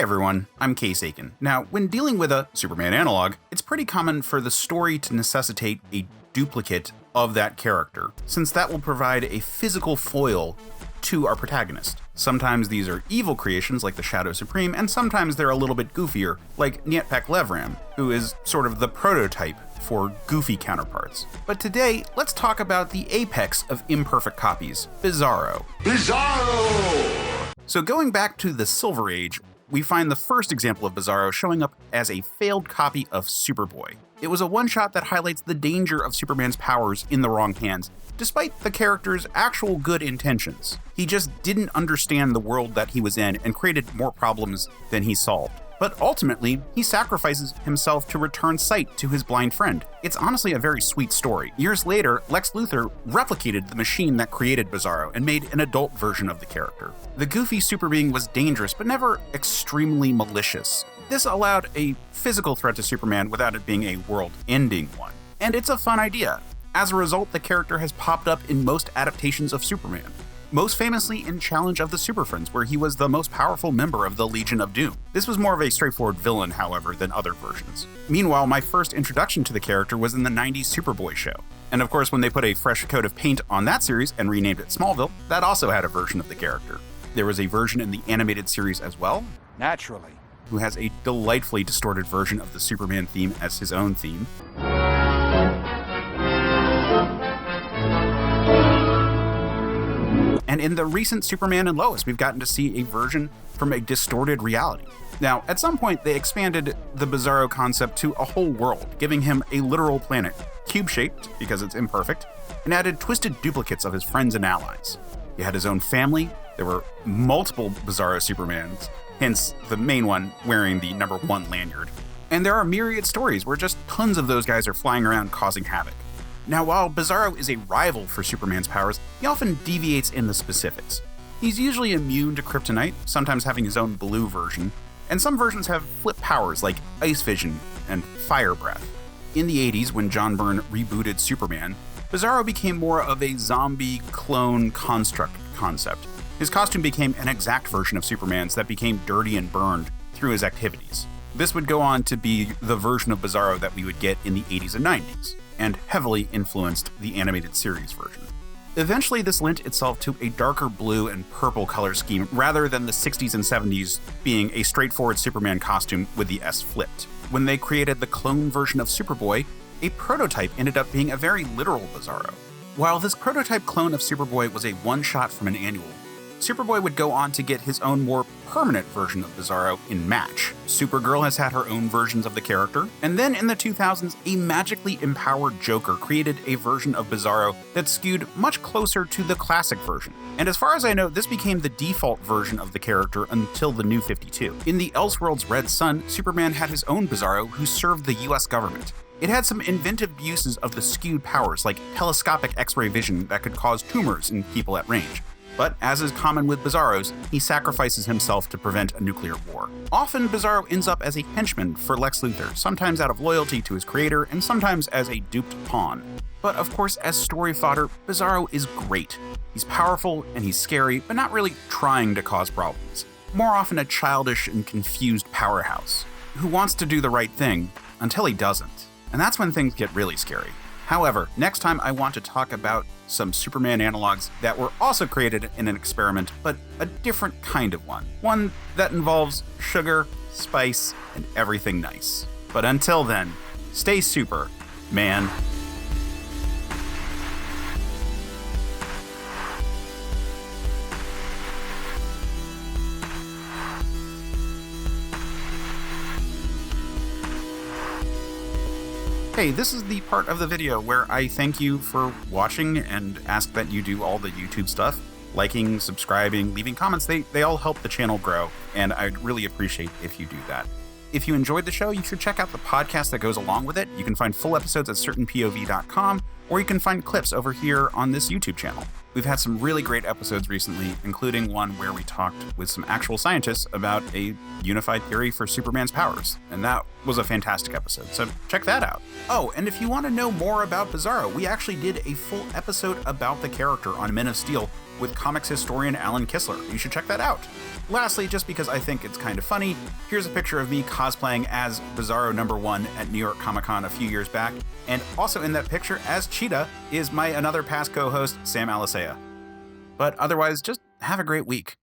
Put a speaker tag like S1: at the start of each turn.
S1: everyone, I'm Case Aiken. Now, when dealing with a Superman analog, it's pretty common for the story to necessitate a duplicate of that character, since that will provide a physical foil to our protagonist. Sometimes these are evil creations like the Shadow Supreme, and sometimes they're a little bit goofier, like Niatpac Levram, who is sort of the prototype for goofy counterparts. But today, let's talk about the apex of imperfect copies, Bizarro.
S2: Bizarro!
S1: So going back to the Silver Age, we find the first example of Bizarro showing up as a failed copy of Superboy. It was a one-shot that highlights the danger of Superman's powers in the wrong hands, despite the character's actual good intentions. He just didn't understand the world that he was in and created more problems than he solved. But ultimately, he sacrifices himself to return sight to his blind friend. It's honestly a very sweet story. Years later, Lex Luthor replicated the machine that created Bizarro and made an adult version of the character. The goofy superbeing was dangerous, but never extremely malicious. This allowed a physical threat to Superman without it being a world-ending one. And it's a fun idea. As a result, the character has popped up in most adaptations of Superman. Most famously in Challenge of the Super Friends, where he was the most powerful member of the Legion of Doom. This was more of a straightforward villain, however, than other versions. Meanwhile, my first introduction to the character was in the 90s Superboy show. And of course, when they put a fresh coat of paint on that series and renamed it Smallville, that also had a version of the character. There was a version in the animated series as well,
S2: Naturally.
S1: who has a delightfully distorted version of the Superman theme as his own theme. And in the recent Superman and Lois, we've gotten to see a version from a distorted reality. Now, at some point, they expanded the Bizarro concept to a whole world, giving him a literal planet, cube-shaped because it's imperfect, and added twisted duplicates of his friends and allies. He had his own family. There were multiple Bizarro Supermans, hence the main one wearing the #1 lanyard. And there are myriad stories where just tons of those guys are flying around causing havoc. Now, while Bizarro is a rival for Superman's powers, he often deviates in the specifics. He's usually immune to kryptonite, sometimes having his own blue version, and some versions have flip powers like ice vision and fire breath. In the 80s, when John Byrne rebooted Superman, Bizarro became more of a zombie clone construct concept. His costume became an exact version of Superman's that became dirty and burned through his activities. This would go on to be the version of Bizarro that we would get in the 80s and 90s, and heavily influenced the animated series version. Eventually, this lent itself to a darker blue and purple color scheme rather than the 60s and 70s being a straightforward Superman costume with the S flipped. When they created the clone version of Superboy, a prototype ended up being a very literal Bizarro. While this prototype clone of Superboy was a one-shot from an annual, Superboy would go on to get his own more permanent version of Bizarro in Match. Supergirl has had her own versions of the character, and then in the 2000s, a magically empowered Joker created a version of Bizarro that skewed much closer to the classic version. And as far as I know, this became the default version of the character until the New 52. In the Elseworlds Red Sun, Superman had his own Bizarro who served the US government. It had some inventive uses of the skewed powers, like telescopic X-ray vision that could cause tumors in people at range. But as is common with Bizarros, he sacrifices himself to prevent a nuclear war. Often, Bizarro ends up as a henchman for Lex Luthor, sometimes out of loyalty to his creator, and sometimes as a duped pawn. But of course, as story fodder, Bizarro is great. He's powerful and he's scary, but not really trying to cause problems. More often a childish and confused powerhouse, who wants to do the right thing until he doesn't. And that's when things get really scary. However, next time I want to talk about some Superman analogs that were also created in an experiment, but a different kind of one. One that involves sugar, spice, and everything nice. But until then, stay super, man. Hey, this is the part of the video where I thank you for watching and ask that you do all the YouTube stuff. Liking, subscribing, leaving comments, they all help the channel grow, and I'd really appreciate if you do that. If you enjoyed the show, you should check out the podcast that goes along with it. You can find full episodes at certainpov.com, or you can find clips over here on this YouTube channel. We've had some really great episodes recently, including one where we talked with some actual scientists about a unified theory for Superman's powers, and that was a fantastic episode, so check that out. Oh, and if you want to know more about Bizarro, we actually did a full episode about the character on Men of Steel with comics historian Alan Kistler. You should check that out. Lastly, just because I think it's kind of funny, here's a picture of me cosplaying as Bizarro #1 at New York Comic Con a few years back, and also in that picture as Cheetah is my another past co-host, Sam Alisea. But otherwise, just have a great week.